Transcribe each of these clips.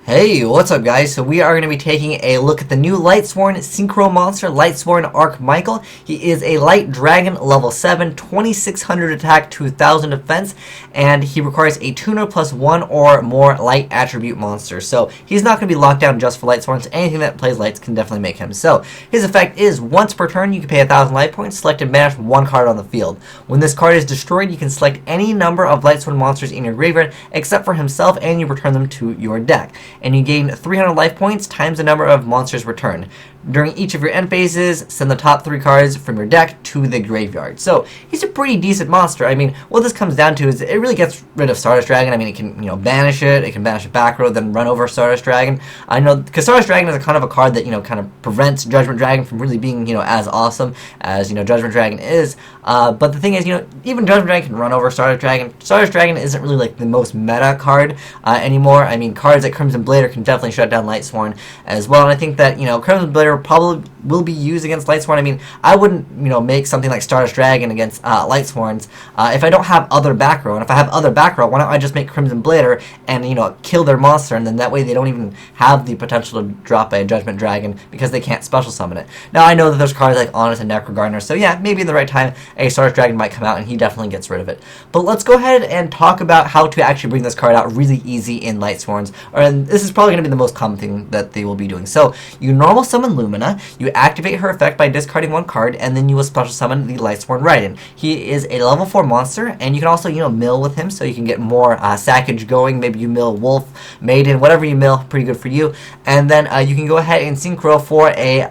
Hey, what's up guys? So we are going to be taking a look at the new Lightsworn Synchro monster, Lightsworn Archmichael. He is a light dragon, level 7, 2600 attack, 2000 defense, and he requires a tuner plus 1 or more light attribute monster. So he's not going to be locked down just for Lightsworns. Anything that plays lights can definitely make him. So his effect is once per turn you can pay 1000 life points, select and banish one card on the field. When this card is destroyed, you can select any number of Lightsworn monsters in your graveyard except for himself and you return them to your deck. And you gain 300 life points times the number of monsters returned. During each of your end phases, send the top 3 cards from your deck to the graveyard. So he's a pretty decent monster. I mean, what this comes down to is it really gets rid of Stardust Dragon. I mean, it can banish it can banish a back row, then run over Stardust Dragon. I know because Stardust Dragon is a kind of a card that kind of prevents Judgment Dragon from really being as awesome as Judgment Dragon is. But the thing is, even Judgment Dragon can run over Stardust Dragon. Stardust Dragon isn't really like the most meta card anymore. I mean, cards like Crimson Blader can definitely shut down Lightsworn as well, and I think that Crimson Blader probably will be used against Lightsworn. I mean, I wouldn't make something like Stardust Dragon against Lightsworns if I don't have other back row. And if I have other back row, why don't I just make Crimson Blader and kill their monster, and then that way they don't even have the potential to drop a Judgment Dragon because they can't special summon it. Now I know that there's cards like Honest and Necro Gardener, so yeah, maybe in the right time a Stardust Dragon might come out and he definitely gets rid of it. But let's go ahead and talk about how to actually bring this card out really easy in Lightsworns, and this is probably going to be the most common thing that they will be doing. So you normal summon Lumina, you activate her effect by discarding one card, and then you will special summon the Lightsworn Raiden. He is a level 4 monster, and you can also mill with him, so you can get more sackage going. Maybe you mill Wolf, Maiden, whatever you mill, pretty good for you. And then you can go ahead and Synchro for a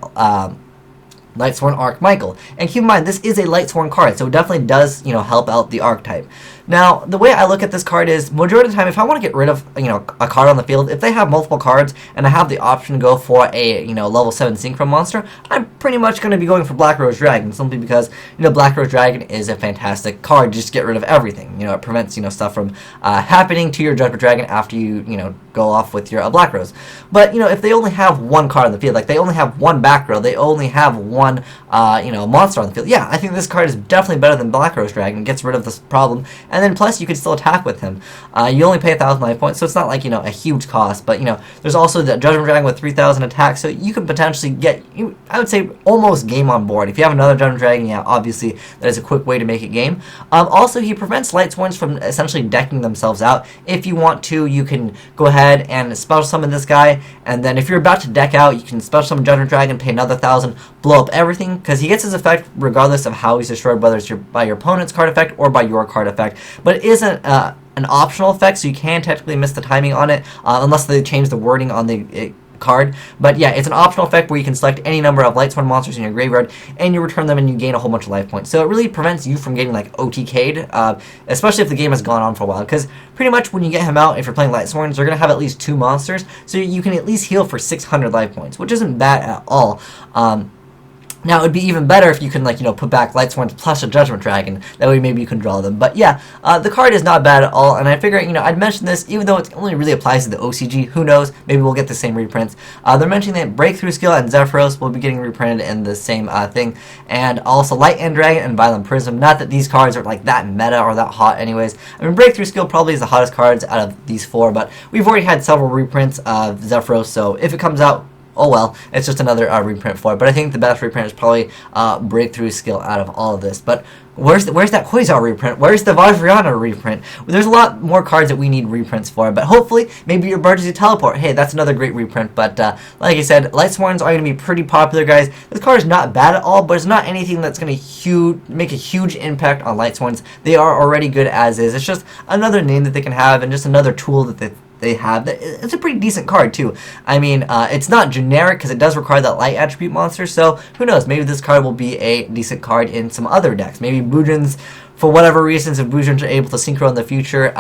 Lightsworn Archmichael. And keep in mind, this is a Lightsworn card, so it definitely does, help out the Archetype. Now, the way I look at this card is, majority of the time, if I want to get rid of, a card on the field, if they have multiple cards, and I have the option to go for a, level 7 Synchro monster, I'm pretty much going to be going for Black Rose Dragon, simply because, Black Rose Dragon is a fantastic card just to get rid of everything. It prevents, stuff from happening to your Judgment Dragon after you, go off with your Black Rose. But, if they only have one card on the field, like they only have one back row, they only have one, monster on the field, yeah, I think this card is definitely better than Black Rose Dragon. It gets rid of this problem. And then plus you can still attack with him. You only pay 1000 life points, so it's not like a huge cost. But there's also the Judgment Dragon with 3000 attack, so you can potentially get, I would say, almost game on board. If you have another Judgment Dragon, yeah, obviously that is a quick way to make it game. Also, he prevents Lightsworns from essentially decking themselves out. If you want to, you can go ahead and special summon this guy, and then if you're about to deck out, you can special summon Judgment Dragon, pay another 1000, blow up everything, because he gets his effect regardless of how he's destroyed, whether it's by your opponent's card effect or by your card effect. But it isn't an optional effect, so you can technically miss the timing on it unless they change the wording on the card. But yeah, it's an optional effect where you can select any number of Lightsworn monsters in your graveyard and you return them and you gain a whole bunch of life points. So it really prevents you from getting like OTK'd, especially if the game has gone on for a while, because pretty much when you get him out, if you're playing Lightsworns, they're going to have at least 2 monsters, so you can at least heal for 600 life points, which isn't bad at all. Now, it would be even better if you can, put back Lightsworns plus a Judgment Dragon. That way, maybe you can draw them. But yeah, the card is not bad at all. And I figure, I'd mention this, even though it only really applies to the OCG. Who knows? Maybe we'll get the same reprints. They're mentioning that Breakthrough Skill and Zephyros will be getting reprinted in the same thing. And also Light and Dragon and Violent Prism. Not that these cards are, that meta or that hot anyways. I mean, Breakthrough Skill probably is the hottest cards out of these 4. But we've already had several reprints of Zephyros. So if it comes out, oh well, it's just another reprint for it. But I think the best reprint is probably Breakthrough Skill out of all of this. But where's that Quasar reprint? Where's the Vajrayana reprint? There's a lot more cards that we need reprints for. But hopefully, maybe your Emergency Teleport. Hey, that's another great reprint. But like I said, Lightsworns are going to be pretty popular, guys. This card is not bad at all, but it's not anything that's going to make a huge impact on Lightsworns. They are already good as is. It's just another name that they can have and just another tool that they have. It's a pretty decent card too. I mean, it's not generic because it does require that light attribute monster, so who knows, maybe this card will be a decent card in some other decks. Maybe Boojins, for whatever reasons, if Boojins are able to Synchro in the future,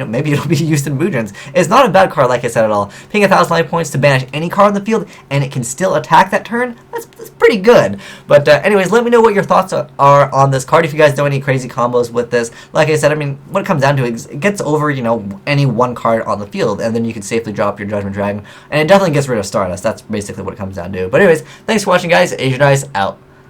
maybe it'll be used in Boojins. It's not a bad card, like I said, at all. Paying 1000 life points to banish any card on the field, and it can still attack that turn, that's pretty good. But anyways, let me know what your thoughts are on this card. If you guys know any crazy combos with this, like I said, I mean, what it comes down to is it gets over, any one card on the field, and then you can safely drop your Judgment Dragon, and it definitely gets rid of Stardust. That's basically what it comes down to. But anyways, thanks for watching, guys. Asian Eyes out.